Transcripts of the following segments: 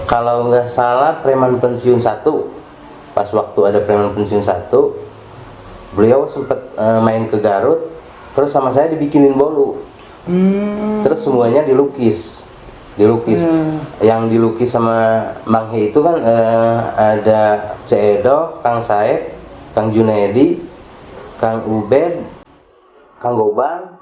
Kalau nggak salah preman pensiun 1, pas waktu ada preman pensiun 1, beliau sempat main ke Garut, terus sama saya dibikinin bolu. Terus semuanya dilukis. Yang dilukis sama Mang He itu kan ada Ceedo, Kang Saeb, Kang Junedi, Kang Ubed, Kang Gobang.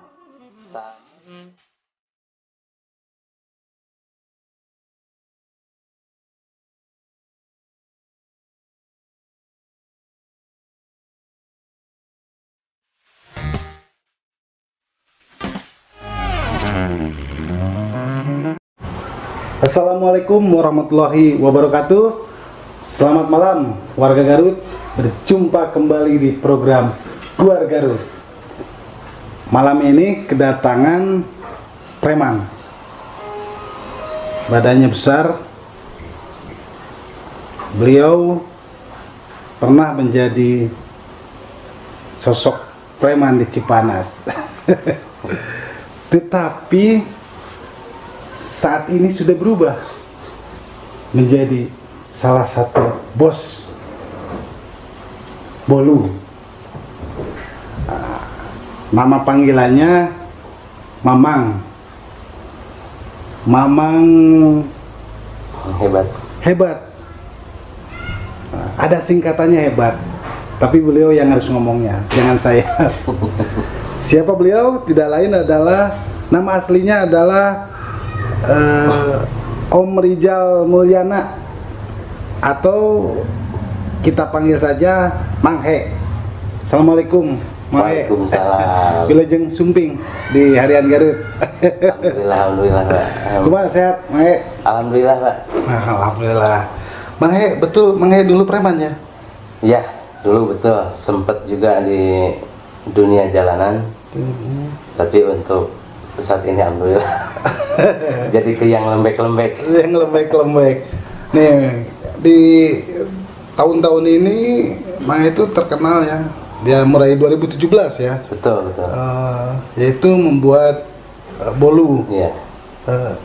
Assalamualaikum warahmatullahi wabarakatuh. Selamat malam warga Garut. Berjumpa kembali di program Guar Garut. Malam ini kedatangan preman. Badannya besar. Beliau pernah menjadi sosok preman di Cipanas. Tetapi saat ini sudah berubah menjadi salah satu bos bolu. Nama panggilannya Mamang. Hebat. Ada singkatannya hebat, tapi beliau yang harus ngomongnya, jangan saya. Siapa beliau? Tidak lain adalah, nama aslinya adalah Om Rijal Mulyana, atau kita panggil saja Mang He. Assalamualaikum Mang He. Waalaikumsalam. Wilujeng Sumping di Harian Garut. Alhamdulillah Pak. Gimana, sehat Mang He? Alhamdulillah Pak. Alhamdulillah. Mang He, betul Mang He dulu preman ya? Iya, dulu betul. Sempet juga di dunia jalanan. Tapi untuk saat ini alhamdulillah jadi ke yang lembek-lembek. Nih, di tahun-tahun ini Mang itu terkenal ya. Dia mulai 2017 ya. Betul. Yaitu membuat bolu. Iya.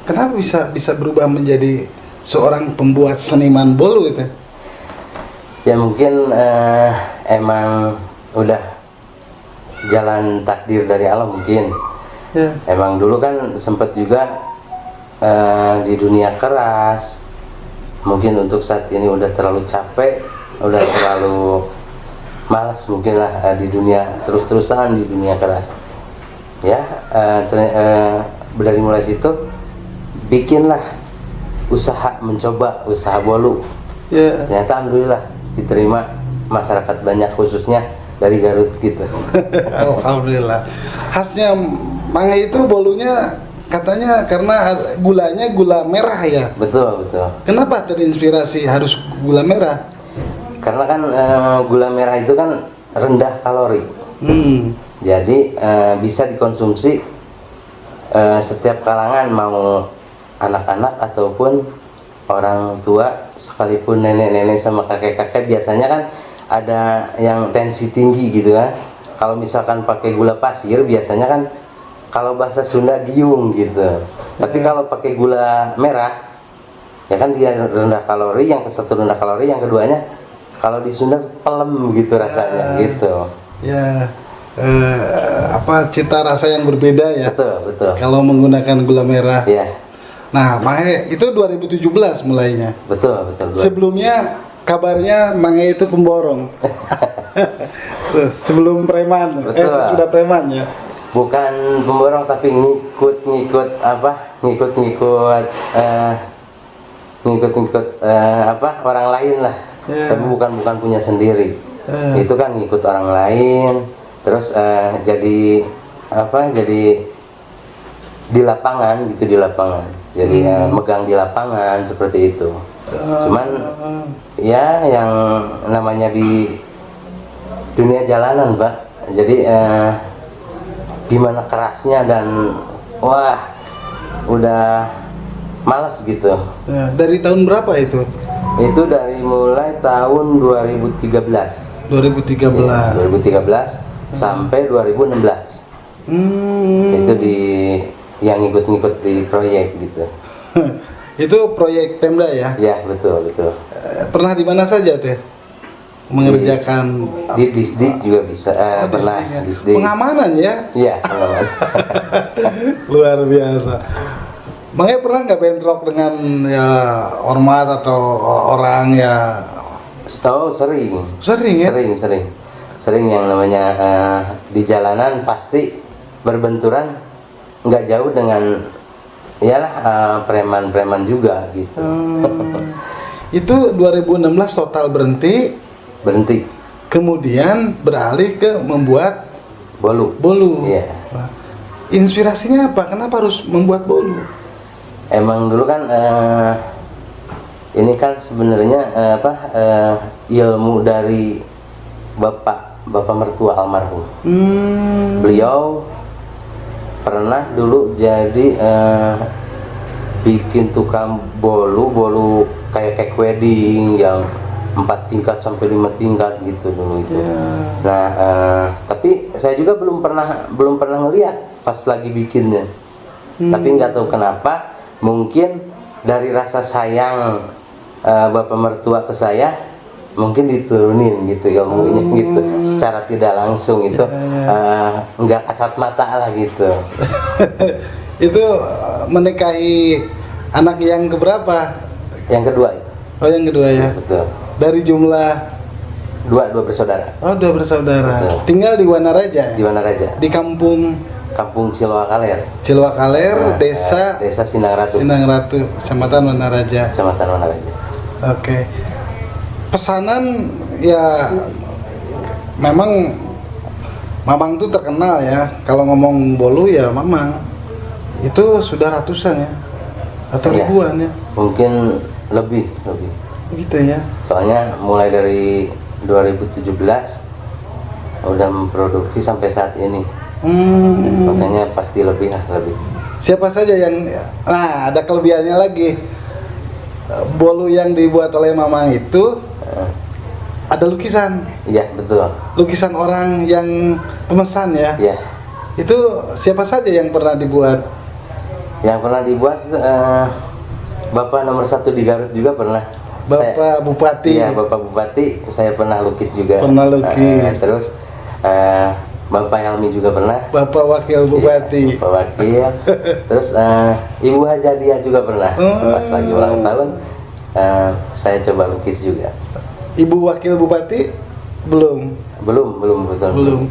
Kenapa bisa berubah menjadi seorang pembuat seniman bolu itu? Ya mungkin emang udah jalan takdir dari Allah mungkin. Ya. Emang dulu kan sempat juga di dunia keras. Mungkin untuk saat ini udah terlalu capek, udah terlalu malas mungkin lah di dunia terus-terusan di dunia keras. Ya, dari mulai situ bikinlah mencoba usaha bolu. Yeah. Ternyata alhamdulillah diterima masyarakat banyak, khususnya dari Garut gitu. Alhamdulillah. Khasnya Mang itu bolunya katanya karena gulanya gula merah ya? Betul. Kenapa terinspirasi harus gula merah? Karena kan gula merah itu kan rendah kalori. Jadi bisa dikonsumsi setiap kalangan, mau anak-anak ataupun orang tua, sekalipun nenek-nenek sama kakek-kakek. Biasanya kan ada yang tensi tinggi gitu kan. Kalau misalkan pakai gula pasir biasanya kan, kalau bahasa Sunda giung gitu. Tapi kalau pakai gula merah ya kan dia rendah kalori, yang satu rendah kalori, yang keduanya kalau di Sunda pelem gitu rasanya gitu. Ya. Cita rasa yang berbeda ya. Betul. Kalau menggunakan gula merah. Iya. Nah, Mang He itu 2017 mulainya. Betul. Sebelumnya kabarnya Mang He itu pemborong. Sebelum preman. Sudah preman ya. Bukan pemborong, tapi ngikut orang lain lah. Yeah. Tapi bukan punya sendiri. Itu kan ngikut orang lain, terus jadi di lapangan gitu, jadi megang di lapangan seperti itu. Cuman ya yang namanya di dunia jalanan Pak, jadi gimana kerasnya dan wah udah malas gitu. Ya, dari tahun berapa itu? Itu dari mulai tahun 2013. 2013 sampai 2016. Itu yang ngikut-ngikut di proyek gitu. Itu proyek Pemda ya? Ya, betul. Pernah di mana saja teh mengerjakan? Di Disdik juga bisa, pernah Disdik ya? Disdik. Pengamanan ya? Iya, pengamanan. Luar biasa. Makanya pernah nggak bentrok dengan ya ormas atau orang ya? Oh, sering Ya? Sering yang namanya di jalanan pasti berbenturan, nggak jauh dengan iyalah preman-preman juga gitu. Itu 2016 total berhenti, kemudian beralih ke membuat bolu. Iya. Inspirasinya apa? Kenapa harus membuat bolu? Emang dulu kan ini kan sebenarnya ilmu dari bapak mertua almarhum. Beliau pernah dulu jadi bikin tukang bolu kayak cake wedding yang 4 tingkat sampai 5 tingkat gitu dulu itu. Nah, tapi saya juga belum pernah ngeliat pas lagi bikinnya. Tapi nggak tahu kenapa, mungkin dari rasa sayang bapak mertua ke saya, mungkin diturunin gitu ilmunya gitu, secara tidak langsung itu nggak kasat mata lah gitu. Itu menikahi anak yang keberapa? Yang kedua. Oh, yang kedua ya. Betul. Dari jumlah dua bersaudara. Oh, dua bersaudara. Betul. Tinggal di Wanaraja. Di Wanaraja. Di kampung Cilwakaler. Desa Sinangratu, Kecamatan Wanaraja. Oke. Pesanan ya memang Mamang itu terkenal ya. Kalau ngomong bolu ya Mamang. Itu sudah ratusan ya. Atau ribuan ya. Mungkin lebih. Gitu ya. Soalnya mulai dari 2017 udah memproduksi sampai saat ini. Makanya pasti lebih. Siapa saja yang ada kelebihannya lagi. Bolu yang dibuat oleh Mamang itu ada lukisan. Iya, betul. Lukisan orang yang pemesan ya. Iya. Itu siapa saja yang pernah dibuat? Yang pernah dibuat Bapak nomor 1 di Garut juga pernah. Bupati. Iya, Bapak Bupati saya pernah lukis juga. Terus Bapak Helmi juga pernah. Bapak Wakil Bupati. Ya, Bapak Wakil. Terus Ibu Hajadia juga pernah. Pas lagi ulang tahun saya coba lukis juga. Ibu Wakil Bupati belum. Belum.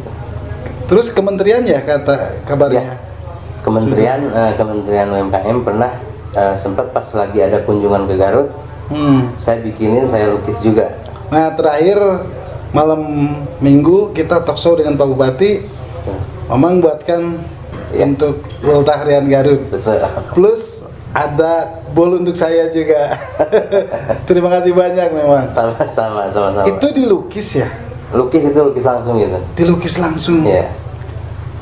Terus kementerian ya kata kabarnya. Ya, Kementerian UMKM pernah sempat pas lagi ada kunjungan ke Garut. Saya lukis juga. Nah, terakhir malam Minggu kita talk show dengan Pak Bupati. Mamang buatkan untuk Ultah Harian Garut. Betul. Plus ada bolu untuk saya juga. Terima kasih banyak memang. Sama. Itu dilukis ya? Lukis langsung gitu. Dilukis langsung. Iya.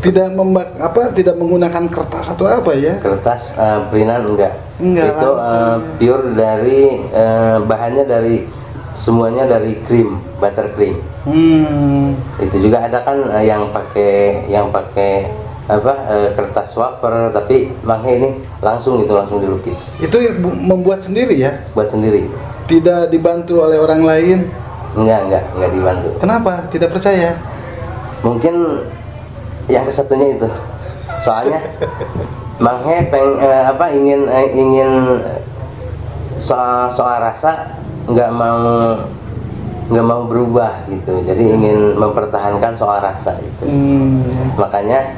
Tidak tidak menggunakan kertas atau apa ya? Kertas printan enggak. Itu pure dari bahannya semuanya dari buttercream. Itu juga ada kan yang pakai kertas wafer, tapi makanya ini langsung dilukis. Itu membuat sendiri ya? Buat sendiri. Tidak dibantu oleh orang lain? Enggak dibantu. Kenapa? Tidak percaya? Mungkin yang kesatunya itu. Soalnya Mang He ingin soal rasa nggak mau berubah gitu, jadi ingin mempertahankan soal rasa itu. Makanya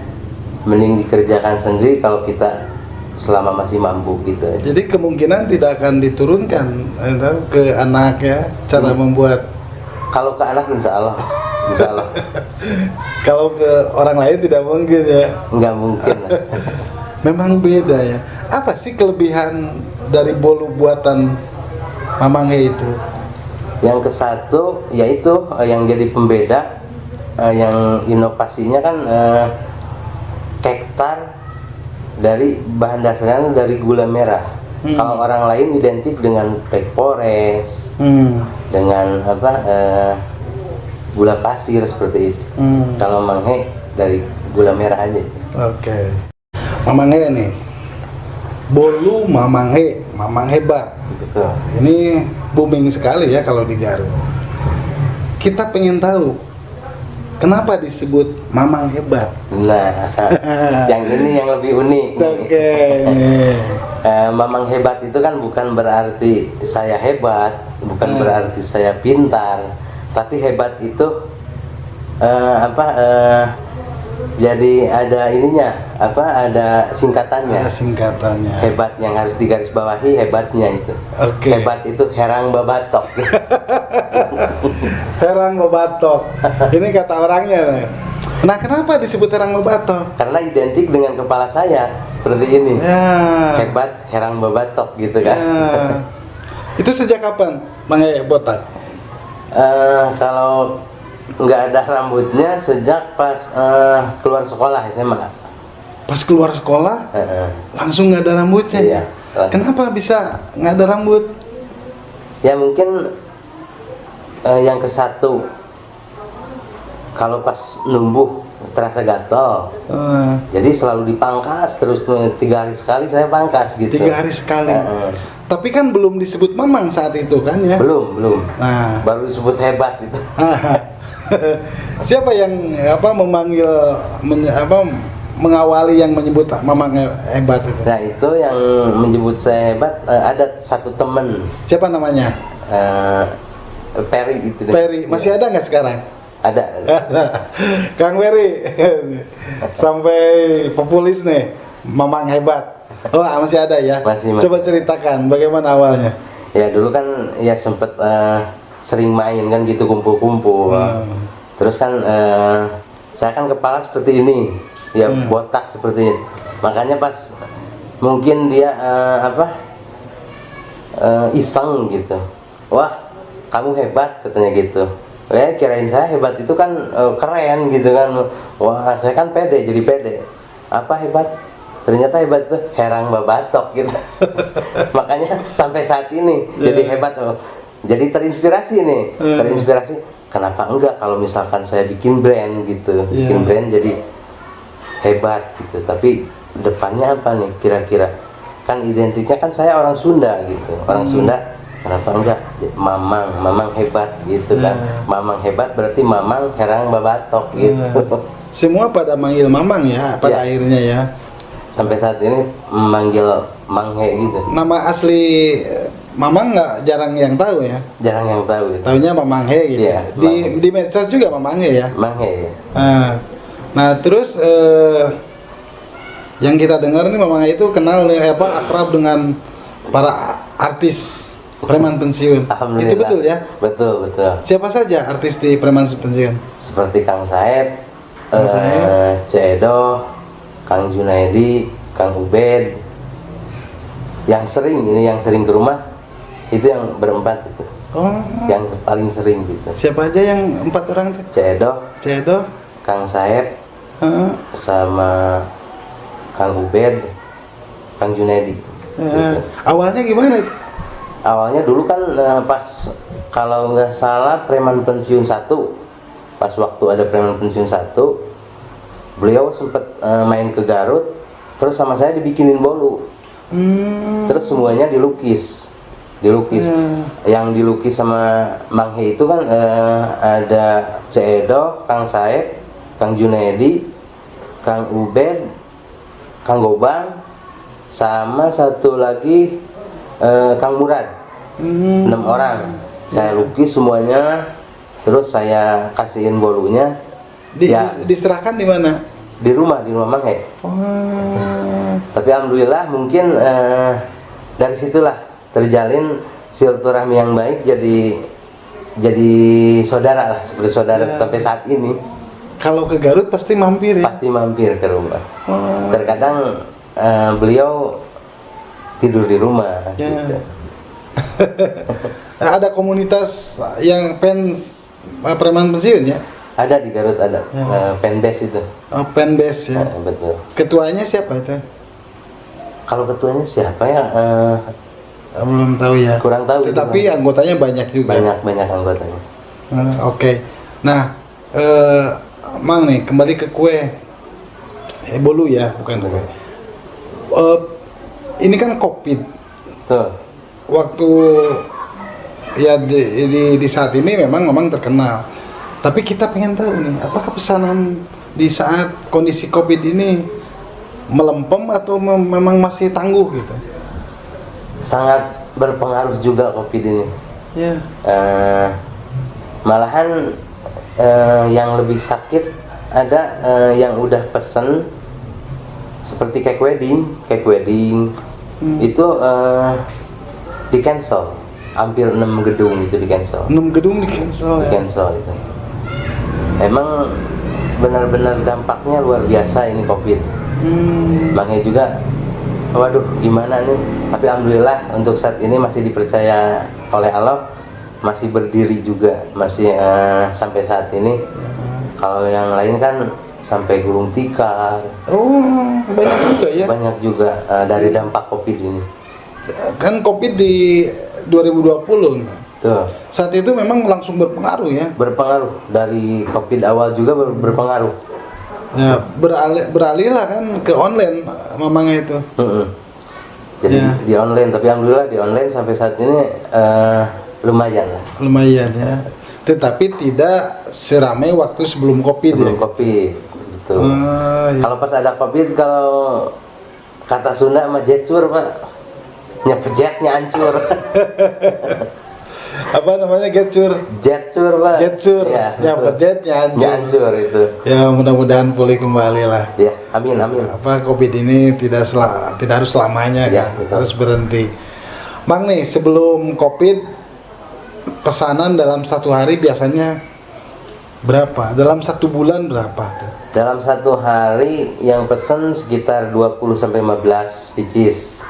mending dikerjakan sendiri kalau kita selama masih mampu gitu. Jadi kemungkinan tidak akan diturunkan ke anak ya cara membuat. Kalau ke anak insya Allah. Kalau ke orang lain tidak mungkin ya. Nggak mungkin. Memang beda ya. Apa sih kelebihan dari bolu buatan Mamang He itu? Yang ke-1 yaitu yang jadi pembeda, yang inovasinya kan kektar dari bahan dasarnya dari gula merah. Kalau orang lain identik dengan pekpores, dengan gula pasir seperti itu. Kalau Mang He dari gula merah aja. Oke. Mamang He nih, bolu Mamang He Mamang hebat. Betul. Ini booming sekali ya kalau di Garut. Kita pengen tahu kenapa disebut Mamang hebat. Nah, yang ini yang lebih unik. Oke. Mamang hebat itu kan bukan berarti saya hebat, bukan berarti saya pintar, tapi hebat itu jadi ada ininya, ada singkatannya. Ada singkatannya. Hebat yang harus digarisbawahi hebatnya itu. Oke. Hebat itu herang babatok. Herang babatok. Ini kata orangnya. Nah, kenapa disebut herang babatok? Karena identik dengan kepala saya seperti ini. Ya. Hebat herang babatok gitu kan. Ya. Itu sejak kapan Mang botak? Kalau nggak ada rambutnya sejak pas keluar sekolah SMA. Pas keluar sekolah langsung nggak ada rambutnya. Iya. Kenapa bisa nggak ada rambut? Ya mungkin yang ke satu, kalau pas numbuh terasa gatal, jadi selalu dipangkas terus 3 hari sekali saya pangkas gitu. 3 hari sekali. Tapi kan belum disebut Mamang saat itu kan ya? Belum. Nah, Baru disebut hebat itu. siapa yang memanggil mengawali yang menyebut Mamang hebat itu? Nah itu yang menyebut saya hebat ada satu temen. Siapa namanya? Peri itu. Peri. Masih ada nggak sekarang? Ada. Kang Peri. Sampai populis nih, Mamang hebat. Oh, masih ada ya? Masih. Coba ceritakan bagaimana awalnya. Ya dulu kan ya sempet sering main kan gitu, kumpul-kumpul. Terus kan saya kan kepala seperti ini, ya botak seperti ini. Makanya pas mungkin dia iseng gitu. Wah, kamu hebat katanya gitu. Kirain saya hebat itu kan keren gitu kan. Wah, saya kan pede, jadi pede. Apa hebat? Ternyata hebat itu herang babatok gitu. Makanya sampai saat ini jadi hebat. Jadi terinspirasi nih, terinspirasi. Kenapa enggak kalau misalkan saya bikin brand gitu, bikin brand jadi hebat gitu. Tapi depannya apa nih kira-kira? Kan identiknya kan saya orang Sunda gitu, orang Sunda. Kenapa enggak Mamang hebat gitu kan? Mamang hebat berarti Mamang herang babatok gitu. Semua pada manggil Mamang ya pada akhirnya ya. Sampai saat ini memanggil Manghe gitu. Nama asli Mamang nggak jarang yang tahu ya. Jarang yang tahu gitu. Tahunya Mamang He gitu. Iya, Di medsos juga Mamang He ya. Manghe ya. Nah terus yang kita dengar nih Mamang He itu kenal akrab dengan para artis preman pensiun. Alhamdulillah. Itu betul ya? Betul. Siapa saja artis di preman pensiun? Seperti Kang Saeb, Ceedo, Kang Junaidi, Kang Ubed. Yang sering ke rumah itu yang berempat itu. Oh. Yang paling sering gitu. Siapa aja yang 4 orang itu? Ceedo, Kang Saeb, sama Kang Ubed, Kang Junaidi. Gitu. Awalnya gimana itu? Awalnya dulu kan pas kalau nggak salah preman pensiun 1, pas waktu ada preman pensiun 1, beliau sempat main ke Garut, terus sama saya dibikinin bolu, terus semuanya dilukis. Yang dilukis sama Mang He itu kan ada Ceedo, Kang Saeb, Kang Junaidi, Kang Ubed, Kang Gobang, sama satu lagi Kang Murad. 6 orang saya lukis semuanya, terus saya kasihin bolunya. Diserahkan di mana? Di rumah Mang He. Tapi alhamdulillah mungkin dari situlah terjalin silaturahmi yang baik, jadi saudara lah, seperti saudara sampai saat ini. Kalau ke Garut pasti mampir ya? Pasti mampir ke rumah. Terkadang beliau tidur di rumah gitu. Ada komunitas yang preman pensiun ya? Ada di Garut, ada penbase itu. Penbase ya. Betul. Ketuanya siapa itu? Kalau ketuanya siapa ya? Belum tahu ya. Kurang tahu. Tapi anggotanya banyak juga. Banyak anggotanya. Oke. Nah, Mang nih kembali ke kue bolu ya, bukan kue. Ini kan COVID. Tuh. Waktu ya di saat ini memang terkenal. Tapi kita pengen tahu nih, apakah pesanan di saat kondisi Covid ini melempem atau memang masih tangguh gitu? Sangat berpengaruh juga Covid ini. Ya. Malahan yang lebih sakit ada yang udah pesen seperti cake wedding itu di cancel, hampir 6 gedung itu di cancel. 6 gedung di cancel. Di cancel itu. Emang benar-benar dampaknya luar biasa ini Covid. Makanya juga, waduh gimana nih. Tapi alhamdulillah untuk saat ini masih dipercaya oleh Allah, masih berdiri juga, masih sampai saat ini. Kalau yang lain kan sampai gulung tikar. Oh, banyak juga ya. Banyak juga dari dampak Covid ini. Kan Covid di 2020. Tuh. Saat itu memang langsung berpengaruh ya. Berpengaruh dari Covid awal juga berpengaruh. Ya, beralih lah kan ke online mamangnya itu. Jadi Ya. di online, tapi alhamdulillah di online sampai saat ini lumayan lah. Lumayan ya. Tetapi tidak seramai waktu sebelum Covid Sebelum ya. Covid gitu. Ya. Kalau pas ada Covid, kalau kata Sunda mah jecur Pak, nyepejetnya hancur. Apa namanya getcur? Jetcur Pak. Jetcur. Ya, Ya, jetnya hancur. hancur itu. Ya, mudah-mudahan pulih kembali lah. Ya, amin amin. Apa Covid ini tidak harus selamanya Ya, kan, betul. harus berhenti. Bang nih, sebelum Covid pesanan dalam satu hari biasanya berapa? Dalam satu bulan berapa tuh? Dalam satu hari yang pesen sekitar 20 sampai 15 pieces.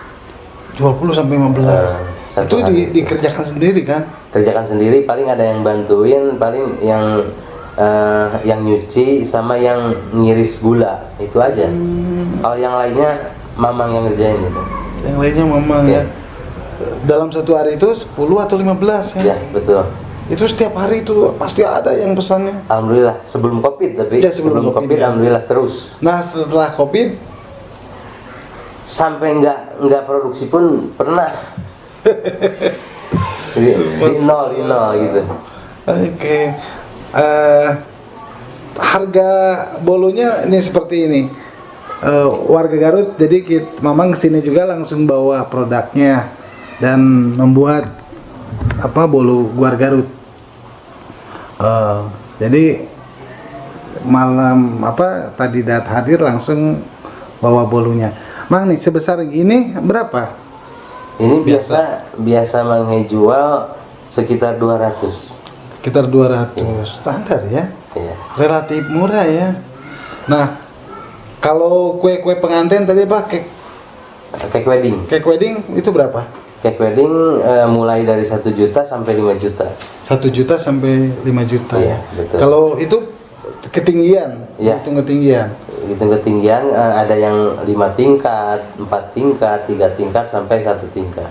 20 sampai 15. Satu Itu hari. dikerjakan sendiri kan? Kerjakan sendiri, paling ada yang bantuin, paling yang nyuci sama yang ngiris gula, itu aja. Kalau yang lainnya mamang yang ngerjain gitu. Yang lainnya memang Ya. ya. Dalam satu hari itu 10 atau 15 ya? Ya, betul. Itu setiap hari itu pasti ada yang pesannya. Alhamdulillah sebelum Covid, tapi Ya, sebelum sebelum Covid, Covid ya. alhamdulillah terus. Nah, setelah Covid Sampai nggak produksi pun pernah. di nol gitu. oke. Harga bolunya ini seperti ini. Warga Garut, jadi Mamang kesini juga langsung bawa produknya dan membuat bolu Guar Garut. Jadi malam tadi hadir langsung bawa bolunya. Mang nih sebesar ini berapa? Ini biasa Mang jual sekitar 200. Sekitar 200. Standar ya. Iya. Relatif murah ya. Nah, kalau kue-kue pengantin tadi Cake wedding. cake wedding itu berapa? Cake wedding mulai dari 1 juta sampai 5 juta. 1 juta sampai 5 juta Iya, ya. betul. Kalau itu ketinggian, Iya. hitung ketinggian. Hitung ketinggian ada yang 5 tingkat, 4 tingkat, 3 tingkat sampai 1 tingkat.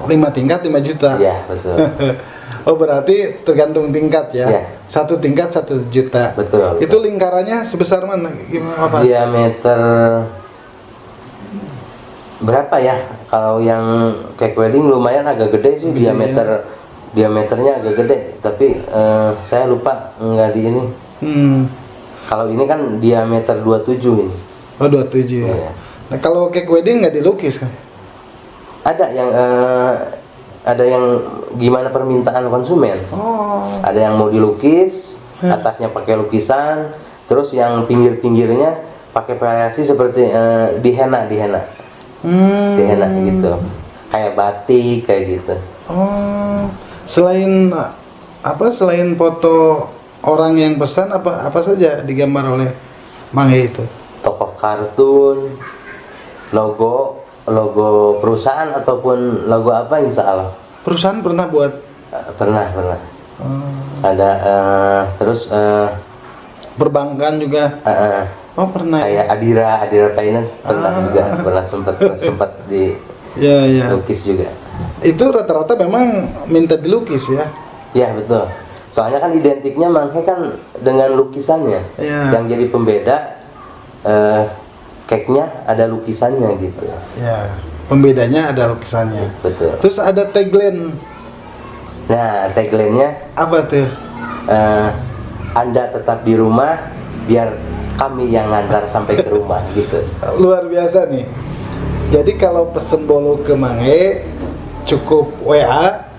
5 tingkat 5 juta. Iya, betul. Oh, berarti tergantung tingkat ya. Iya. 1 tingkat 1 juta. Betul. Itu lingkarannya sebesar mana? Gimana apa? Diameter berapa ya? Kalau yang cake wedding lumayan agak gede sih, Gede, diameternya agak gede, tapi saya lupa nggak di ini. Kalau ini kan diameter 27 ini. Oh, 27 ya. Iya. Nah, kalau cake wedding nggak dilukis kan? Ada yang gimana permintaan konsumen. Oh. Ada yang mau dilukis, atasnya pakai lukisan, terus yang pinggir-pinggirnya pakai variasi seperti dihenna gitu, kayak batik kayak gitu. Oh, selain foto orang yang pesan apa saja digambar oleh Manghe itu? Tokoh kartun, logo perusahaan ataupun logo apa, insya Allah. Perusahaan pernah buat? Pernah. Ada terus Perbankan juga? Oh, pernah. kayak Adira Finance pernah juga, pernah sempat di Ya. lukis juga. Itu rata-rata memang minta dilukis ya? Ya, betul. Soalnya kan identiknya Manghe kan dengan lukisannya. Iya. Yang jadi pembeda cake-nya ada lukisannya gitu. Ya. pembedanya ada lukisannya. Betul. Terus ada tagline. Nah, tagline-nya Apa tuh? Anda tetap di rumah, biar kami yang ngantar sampai ke rumah gitu. Luar biasa nih. Jadi kalau pesen bolu ke Manghe cukup WA,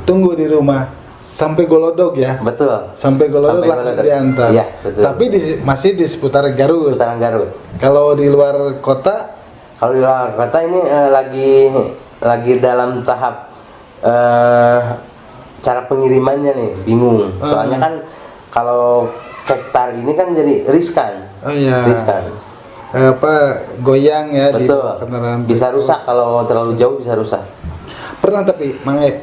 tunggu di rumah sampai Golodog ya. Betul. Sampai Golodog Sampai langsung Golodog. diantar. Iya, betul. Tapi masih di seputar Garut. Seputaran Garut. Kalau di luar kota, Kalau di luar kota ini lagi dalam tahap cara pengirimannya nih, bingung. Soalnya kan kalau hektar ini kan jadi riskan. oh iya, Riskan. Goyang ya Betul. di kendaraan. Bisa rusak kalau terlalu jauh, bisa rusak. Pernah tapi Manghe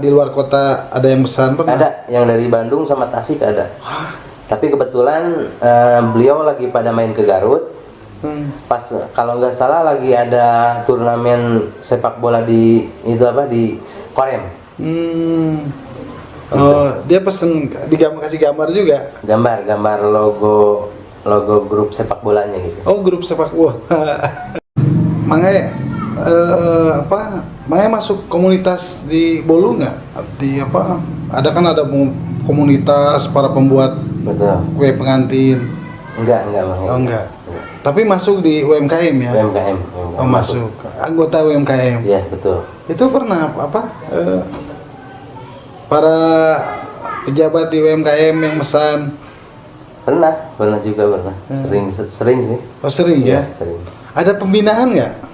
di luar kota ada yang pesan pernah? Ada yang dari Bandung sama Tasik ada. Tapi kebetulan beliau lagi pada main ke Garut. Pas kalau nggak salah lagi ada turnamen sepak bola di di Korem. Oh, dia pesen kasih gambar juga. Gambar logo grup sepak bolanya gitu. Oh, grup sepak bola. Manghe Manghe masuk komunitas di Bolu nggak? Ada kan ada komunitas para pembuat Betul. kue pengantin. Enggak Oh enggak. Tapi masuk di UMKM ya? UMKM. Oh, masuk. Anggota UMKM. Iya, betul. Itu pernah para pejabat di UMKM yang pesan? Pernah juga pernah. Sering sih. Oh, sering ya? Sering. Ada pembinaan nggak?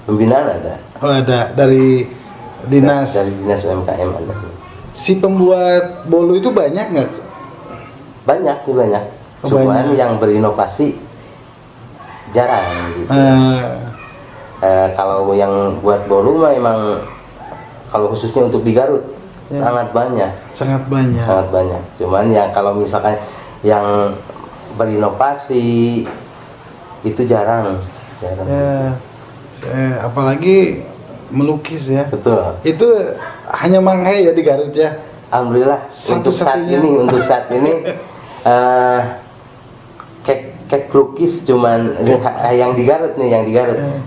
Pembinaan ada. Oh, ada dari dinas. Dari dinas UMKM ada. Si pembuat bolu itu banyak nggak? Banyak sih banyak. Oh, Cuman banyak. yang berinovasi jarang gitu. Kalau yang buat bolu mah emang kalau khususnya untuk di Garut sangat banyak. Sangat banyak. Sangat banyak. Cuman yang kalau misalkan yang berinovasi itu jarang. Ya, apalagi melukis ya. Betul. Itu hanya Manghe ya di Garut ya. Alhamdulillah untuk saat ini kek lukis cuman yang di Garut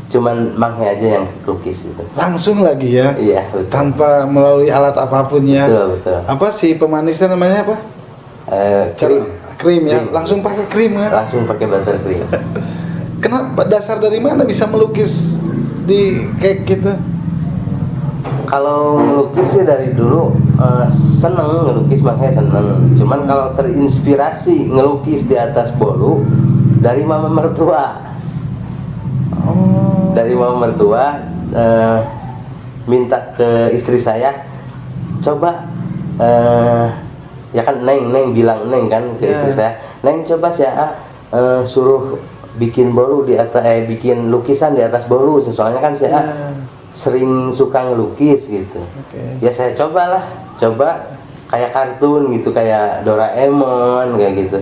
cuman Manghe aja yang lukis itu. Langsung lagi ya. Iya, betul. Tanpa melalui alat apapun ya. Betul. Apa sih pemanisnya namanya apa? Krim ya. Langsung pakai krim ya. Langsung pakai buttercream. Kenapa dasar dari mana bisa melukis di kek gitu? Kalau ngelukis sih dari dulu seneng ngelukis, makanya seneng. Cuman kalau terinspirasi ngelukis di atas bolu dari mama mertua. Dari mama mertua minta ke istri saya, coba ya kan Neng bilang Neng kan ke istri saya, Neng coba saya suruh bikin bolu di atas bikin lukisan di atas bolu, soalnya kan saya sering suka ngelukis gitu. Ya saya coba kayak kartun gitu, kayak Doraemon kayak gitu.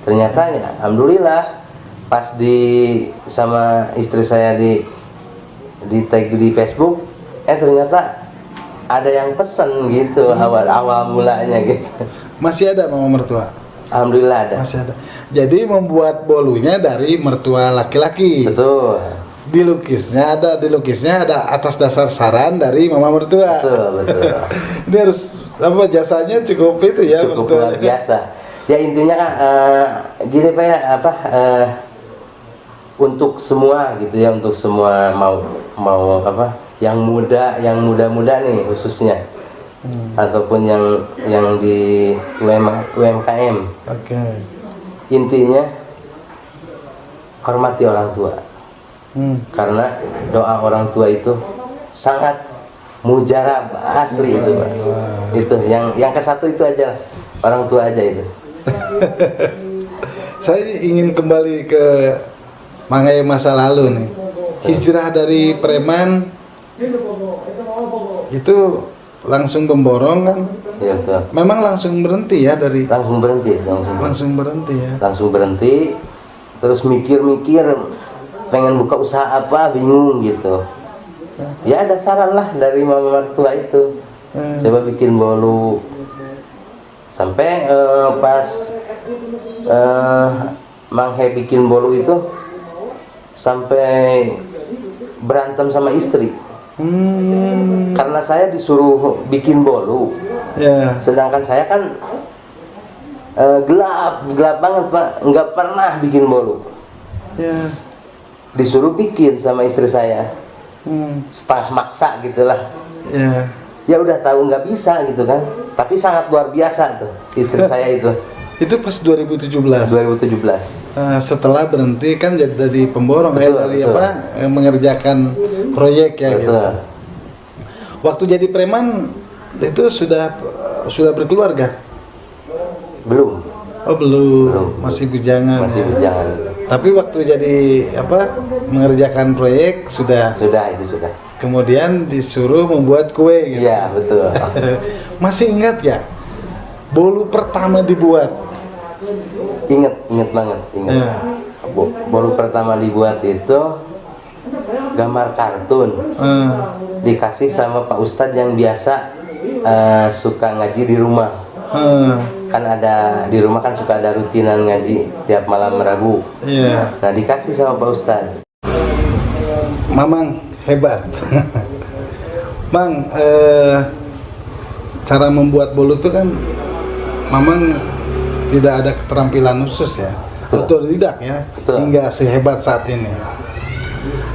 Ternyata ya alhamdulillah pas sama istri saya di tag di Facebook, ternyata ada yang pesen gitu awal mulanya gitu. Masih ada mama mertua? Alhamdulillah ada. Masih ada. Jadi membuat bolunya dari mertua laki-laki. Betul. Dilukisnya ada atas dasar saran dari mama mertua. Betul. Ini harus jasanya cukup itu ya. Cukup luar biasa. Ya intinya kan gini Pak ya, untuk semua gitu ya, untuk semua mau yang muda nih khususnya, ataupun yang di UMKM. Intinya hormati orang tua. Karena doa orang tua itu sangat mujarab asli itu Pak. Itu yang ke satu itu aja lah, orang tua aja itu. Saya ingin kembali ke Manghe masa lalu nih. Hijrah dari preman itu langsung pemborong kan? Iya betul. Memang langsung berhenti ya dari? Langsung berhenti ya. Langsung berhenti, terus mikir pengen buka usaha apa, bingung gitu. Ya ada saran lah dari mama mertua itu, coba bikin bolu. Sampai pas Manghe bikin bolu itu sampai berantem sama istri. Karena saya disuruh bikin bolu, sedangkan saya kan gelap banget Pak, nggak pernah bikin bolu. Disuruh bikin sama istri saya, setengah maksa gitulah. Ya udah tahu nggak bisa gitu kan, tapi sangat luar biasa tuh istri saya itu. Itu pas 2017. Setelah berhenti kan jadi pemborong, dari betul. Mengerjakan proyek ya. Betul. Gitu. Waktu jadi preman itu sudah berkeluarga? Belum. Oh belum. Masih bujangan. Masih bujangan. Tapi waktu jadi mengerjakan proyek sudah. Itu sudah. Kemudian disuruh membuat kue gitu. Iya betul. Masih ingat ya? Bolu pertama dibuat. Ingat banget. Bolu pertama dibuat itu gambar kartun. Dikasih sama Pak Ustadz yang biasa suka ngaji di rumah. Kan ada di rumah kan suka ada rutinan ngaji tiap malam Rabu. Nah dikasih sama Pak Ustadz. Mamang hebat. Mang, cara membuat bolu itu kan Mamang tidak ada keterampilan khusus ya, otodidak ya. Hingga sehebat saat ini.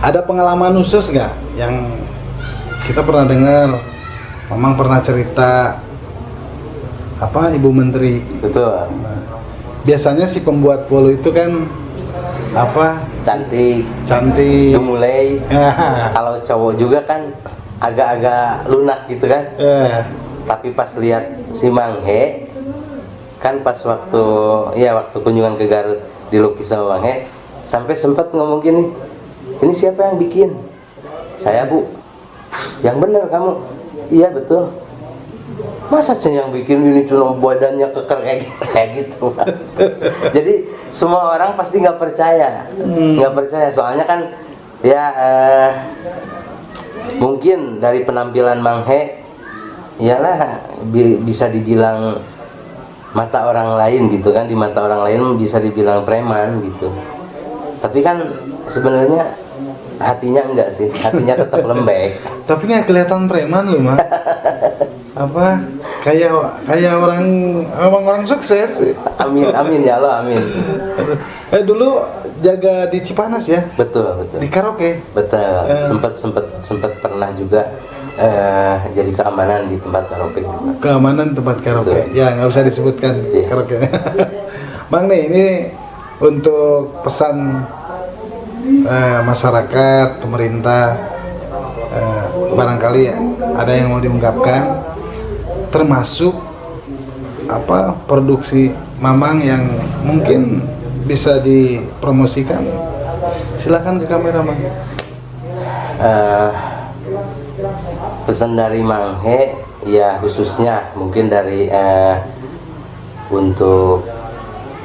Ada pengalaman khusus nggak yang kita pernah dengar? Mamang pernah cerita Ibu Menteri. Betul. Biasanya si pembuat bolu itu kan cantik, gemulai. Kalau cowok juga kan agak-agak lunak gitu kan. Tapi pas lihat si Manghe kan pas waktu kunjungan ke Garut dilukis sama Manghe, sampai sempat ngomong gini, ini siapa yang bikin? Saya Bu. Yang benar kamu? Iya betul. Masa yang bikin ini cuma badannya keker kayak gitu. Jadi semua orang pasti nggak percaya, soalnya kan ya mungkin dari penampilan Manghe iyalah bisa dibilang mata orang lain gitu kan, di mata orang lain bisa dibilang preman gitu. Tapi kan sebenarnya hatinya enggak sih, hatinya tetap lembek. Tapi nggak kelihatan preman loh Mas. Kayak orang sukses. Amin ya Allah, amin. Dulu jaga di Cipanas ya? Betul. Di karaoke? Betul. Sempat pernah juga jadi keamanan di tempat karaoke juga. Keamanan tempat karaoke. Betul. Ya nggak usah disebutkan karaoke. Bang nih, ini untuk pesan masyarakat, pemerintah, barangkali ada yang mau diungkapkan, termasuk produksi Mamang yang mungkin bisa dipromosikan. Silakan ke kamera Mang. Pesan dari Manghe ya khususnya mungkin dari untuk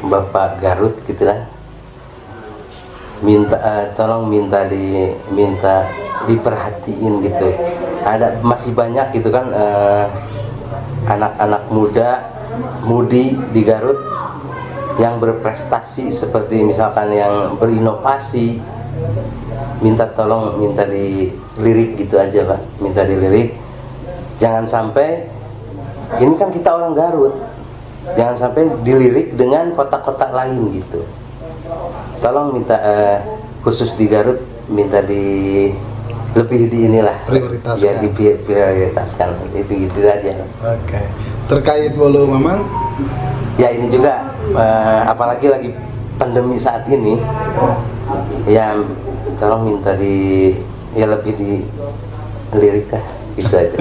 Bapak Garut gitulah, tolong minta diperhatiin gitu. Masih banyak gitu kan anak-anak mudi di Garut yang berprestasi, seperti misalkan yang berinovasi. Minta dilirik gitu aja Pak, minta dilirik. Jangan sampai, ini kan kita orang Garut, jangan sampai dilirik dengan kota-kota lain gitu. Tolong minta khusus di Garut minta lebih di inilah prioritaskan. Ya diprioritaskan gitu aja. Oke. Terkait bolu Mamang? Ya ini juga apalagi lagi pandemi saat ini, ya tolong minta lebih dilirik lah gitu aja.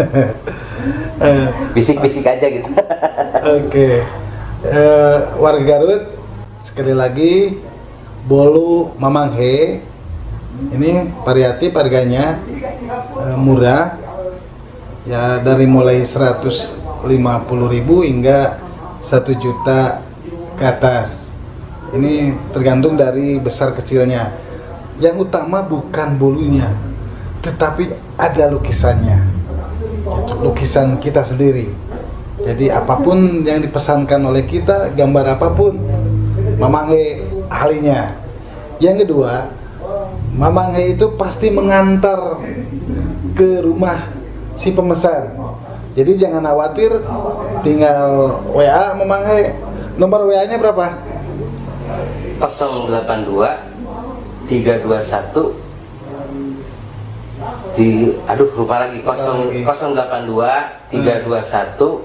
Bisik-bisik aja gitu. Oke. Warga Garut sekali lagi, bolu Mamang He ini variatif, harganya murah ya, dari mulai 150.000 hingga 1 juta ke atas. Ini tergantung dari besar kecilnya. Yang utama bukan bolunya, tetapi ada lukisannya, lukisan kita sendiri. Jadi apapun yang dipesankan oleh kita, gambar apapun, Mamang He ahlinya. Yang kedua, Mamang He itu pasti mengantar ke rumah si pemesan. Jadi jangan khawatir, tinggal WA Mamang He. Nomor WA-nya berapa? 082 321 lupa lagi 082 321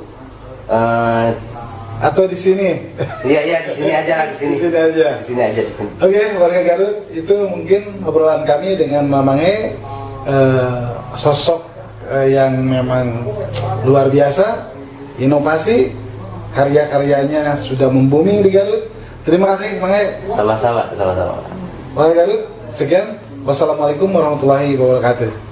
atau di sini? Iya di sini aja lah, di sini. Di sini aja. Di sini aja di sini. Oke, warga Garut, itu mungkin obrolan kami dengan Mamang He, sosok yang memang luar biasa, inovasi, karya-karyanya sudah membuming di Garut. Terima kasih, Mang He. Sama-sama. Warga Garut, sekian. Wassalamualaikum warahmatullahi wabarakatuh.